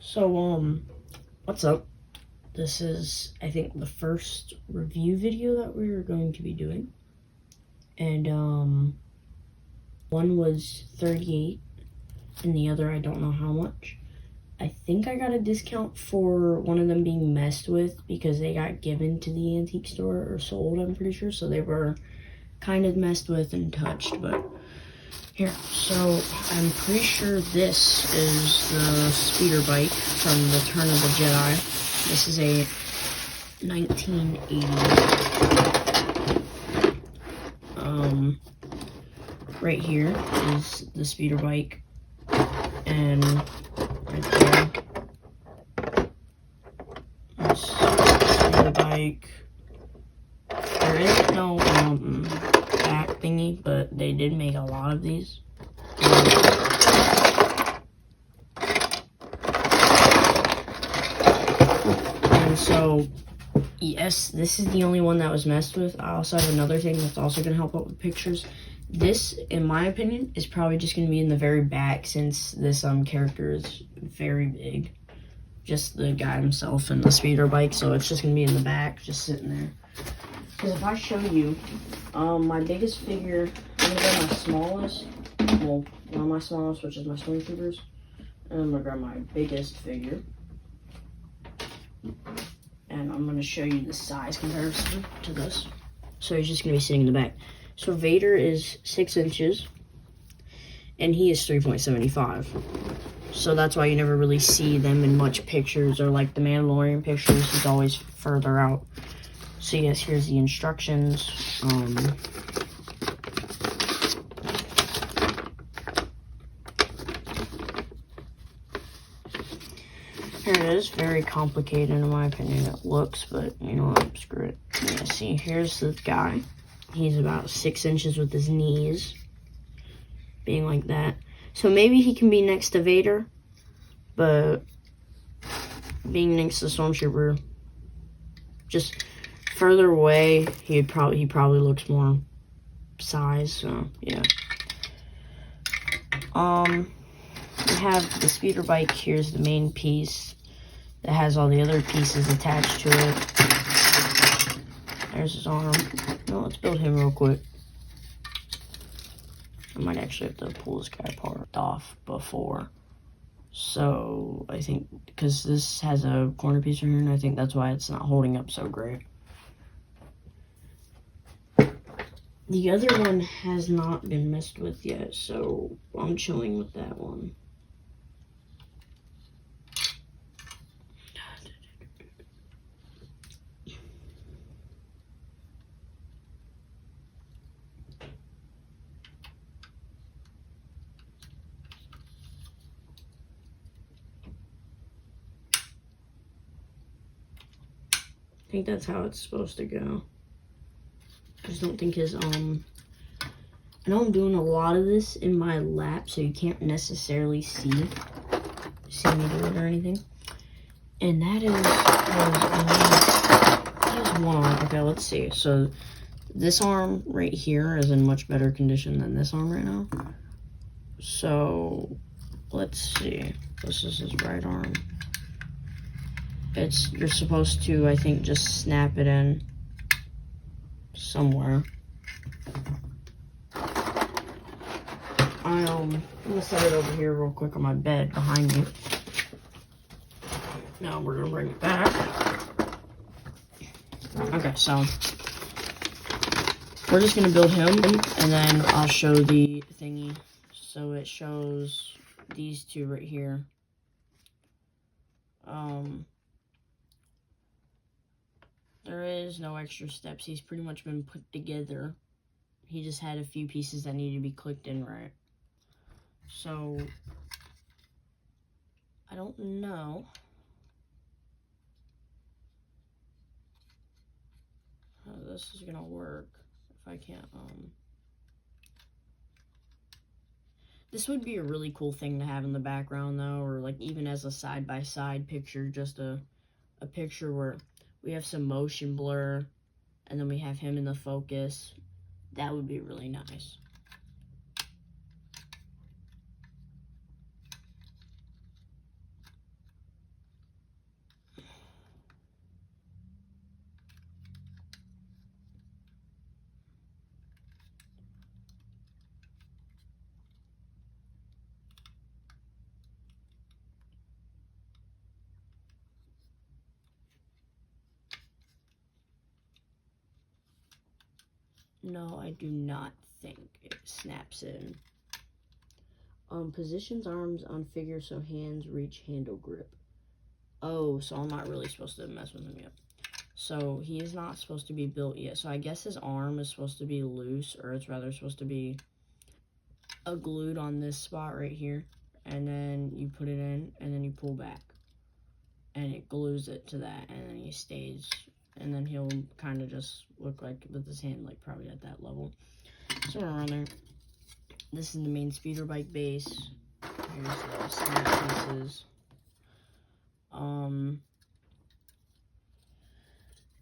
So, what's up? This is, I think, the first review video that we're going to be doing. And, one was $38, and the other, I don't know how much. I think I got a discount for one of them being messed with because they got given to the antique store or sold, I'm pretty sure. So they were kind of messed with and touched, but here. So I'm pretty sure this is the speeder bike from the Turn of the Jedi. This is a 1980. Right here is the speeder bike, and right there, this speeder bike. There is no back thingy, but they did make a lot of these. And so, yes, this is the only one that was messed with. I also have another thing that's also going to help out with pictures. This, in my opinion, is probably just going to be in the very back since this character is very big. Just the guy himself and the speeder bike, so it's just going to be in the back, just sitting there. Because if I show you, my biggest figure, I'm going to grab my smallest, well, one of my smallest, which is my Stormtroopers, and I'm going to grab my biggest figure. And I'm going to show you the size comparison to this. So he's just going to be sitting in the back. So Vader is 6 inches, and he is 3.75. So that's why you never really see them in much pictures, or like the Mandalorian pictures, he's always further out. So yes, here's the instructions. Here it is. Very complicated in my opinion. It looks, but you know what? Screw it. Yeah, see, here's the guy. He's about 6 inches with his knees being like that. So maybe he can be next to Vader, but being next to Stormtrooper, just further away, he probably looks more size. So yeah. We have the speeder bike. Here's the main piece that has all the other pieces attached to it. There's his arm. No, let's build him real quick. I might actually have to pull this guy apart off before. So I think because this has a corner piece right here, and I think that's why it's not holding up so great. The other one has not been messed with yet, so I'm chilling with that one. I think that's how it's supposed to go. I just don't think his, I know I'm doing a lot of this in my lap, so you can't necessarily see me do it or anything. And that is one arm. Okay, let's see. So this arm right here is in much better condition than this arm right now. So let's see. This is his right arm. You're supposed to, I think, just snap it in somewhere. I'm gonna set it over here real quick on my bed behind me. Now we're gonna bring it back. Okay, so we're just gonna build him, and then I'll show the thingy. So it shows these two right here. There is no extra steps. He's pretty much been put together. He just had a few pieces that needed to be clicked in right. So, I don't know how this is gonna work if I can't, This would be a really cool thing to have in the background though, or like even as a side-by-side picture, just a picture where we have some motion blur, and then we have him in the focus. That would be really nice. No, I do not think it snaps in. Positions arms on figure so hands reach handle grip. Oh, so I'm not really supposed to mess with him yet. So he is not supposed to be built yet. So I guess his arm is supposed to be loose, or it's rather supposed to be glued on this spot right here. And then you put it in, and then you pull back. And it glues it to that, and then he stays. And then he'll kind of just look like, with his hand, like probably at that level. Somewhere around there. This is the main speeder bike base. Here's the snap pieces.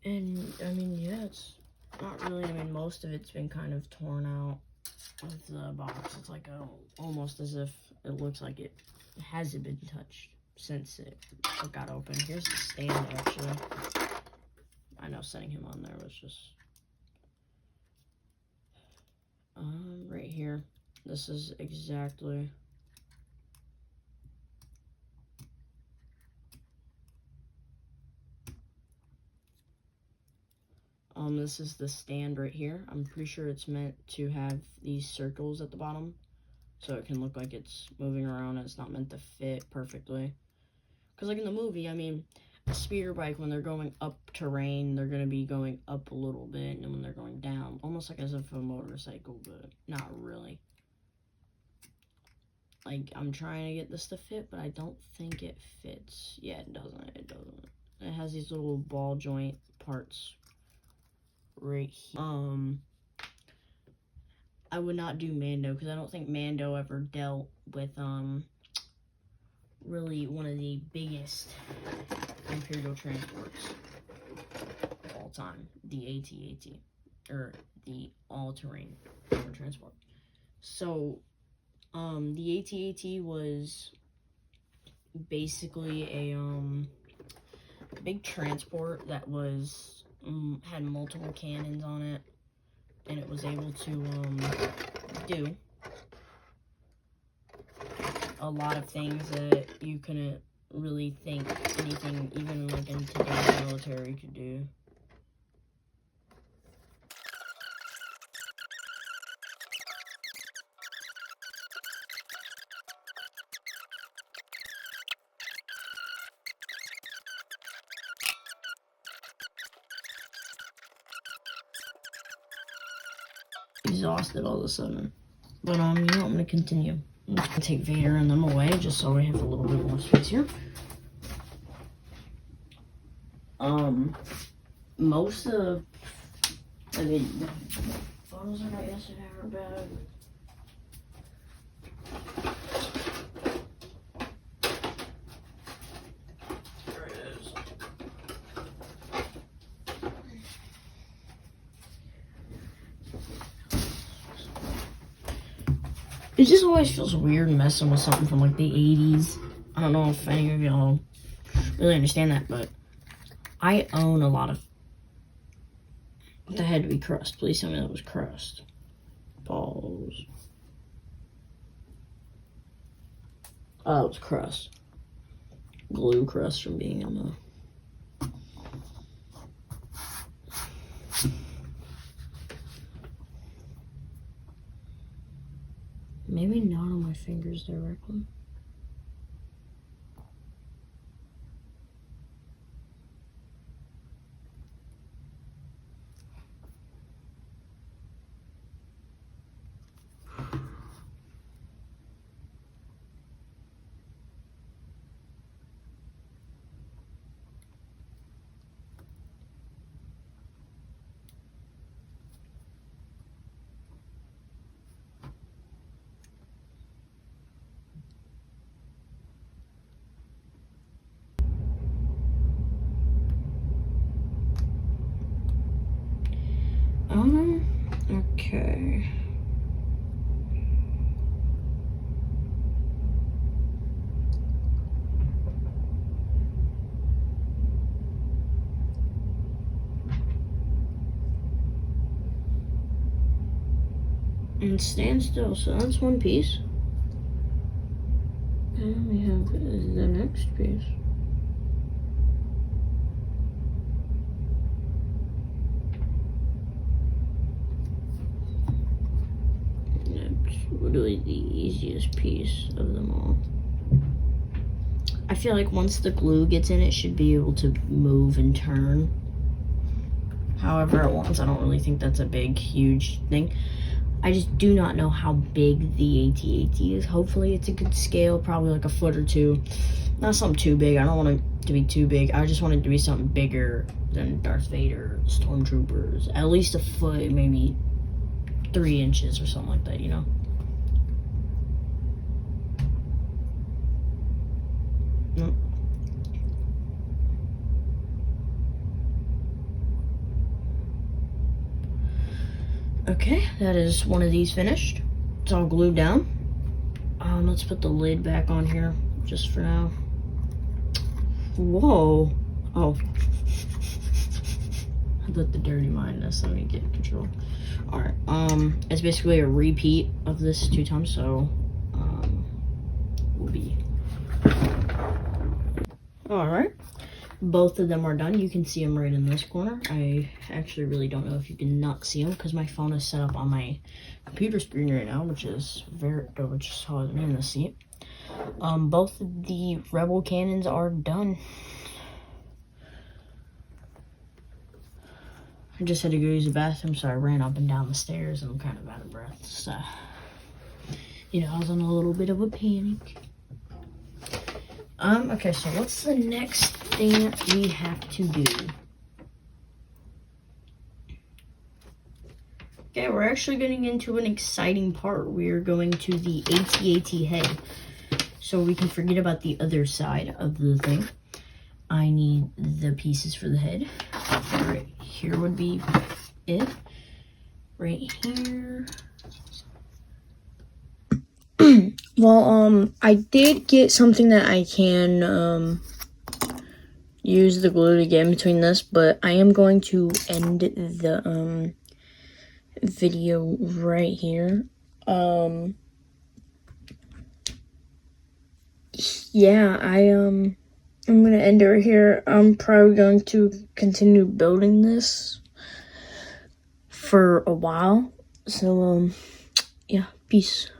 And I mean, yeah, it's not really, I mean, most of it's been kind of torn out of the box. It's like almost as if it looks like it hasn't been touched since it got open. Here's the stand, actually. I know setting him on there was just right here. This is exactly this is the stand right here. I'm pretty sure it's meant to have these circles at the bottom so it can look like it's moving around and it's not meant to fit perfectly. Because like in the movie, I mean, a speeder bike, when they're going up terrain, they're going to be going up a little bit, and when they're going down, almost like as if a motorcycle, but not really. Like, I'm trying to get this to fit, but I don't think it fits. Yeah, it doesn't. It doesn't. It has these little ball joint parts right here. I would not do Mando, because I don't think Mando ever dealt with, really one of the biggest Imperial transports of all time, the AT-AT, or the all-terrain transport. So, the AT-AT was basically a big transport that was had multiple cannons on it, and it was able to do a lot of things that you couldn't really think anything, even like in today's military, could do. Exhausted all of a sudden. But you know, I'm gonna continue. I'm just gonna take Vader and them away just so we have a little bit more space here. Most of the photos I got yesterday are bad. There it is. It just always feels weird messing with something from like the 80s. I don't know if any of y'all really understand that, but I own a lot of. That had to be crust. Please tell me that was crust. Balls. Oh, it was crust. Glue crust from being on the. Maybe not on my fingers directly. Okay. And stand still, so that's one piece. And we have the next piece. literally the easiest piece of them all. I feel like once the glue gets in, it should be able to move and turn however it wants. I don't really think that's a big, huge thing. I just do not know how big the AT-AT is. Hopefully it's a good scale, probably like a foot or two. Not something too big. I don't want it to be too big. I just want it to be something bigger than Darth Vader, Stormtroopers. At least a foot, maybe 3 inches or something like that, you know? Nope. Okay, that is one of these finished. It's all glued down. Let's put the lid back on here just for now. Whoa. Oh. I let the dirty mind us. Let me get control. Alright, it's basically a repeat of this 2 times, so we'll be. Alright. Both of them are done. You can see them right in this corner. I actually really don't know if you can not see them because my phone is set up on my computer screen right now, which is hard for me to see it. Both of the Rebel cannons are done. I just had to go use the bathroom, so I ran up and down the stairs and I'm kind of out of breath. So, you know, I was in a little bit of a panic. Okay, so what's the next thing we have to do? Okay, we're actually getting into an exciting part. We're going to the AT-AT head. So we can forget about the other side of the thing. I need the pieces for the head. Right here would be it. Right here. Well, I did get something that I can use the glue to get in between this, but I am going to end the video right here. Yeah, I'm gonna end it right here. I'm probably going to continue building this for a while. So, yeah, peace.